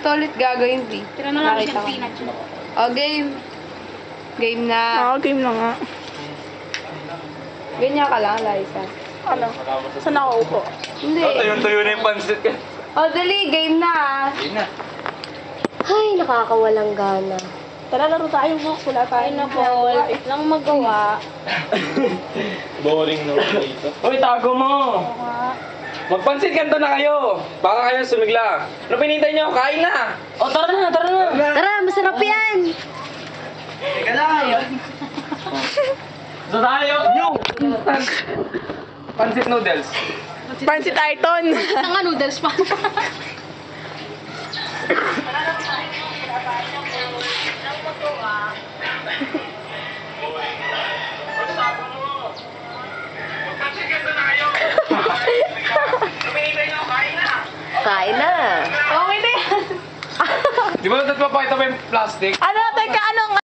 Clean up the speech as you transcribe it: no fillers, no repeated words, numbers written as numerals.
ganito ulit gagawin, B. Tira na lang Nakita siyang ko. peanut yun. O, game. Game na. Game na nga. Ganyan ka lang, Liza. Ano? Saan ako upo? Hindi. Tuyo na yung pansit ka. O, dali. Game na. Yun na. Ay, nakakawalang gana. Tara, laro tayo mo. Wala tayo. Ay, nako. Wala lang magawa. Boring no dito. Uy, tago mo! Magpansit kanto na kayo! Baka kayo sumigla. Ano pinintay nyo? Kain na! O, tara na, tara na! Tara, masarap yan! Teka lang! So tayo! New! Pansit noodles. Pansit Titan. Ang nga noodles pa. Kain na. Okay na yan. Di ba natapapakita pa yung plastic? Ano? Teka, anong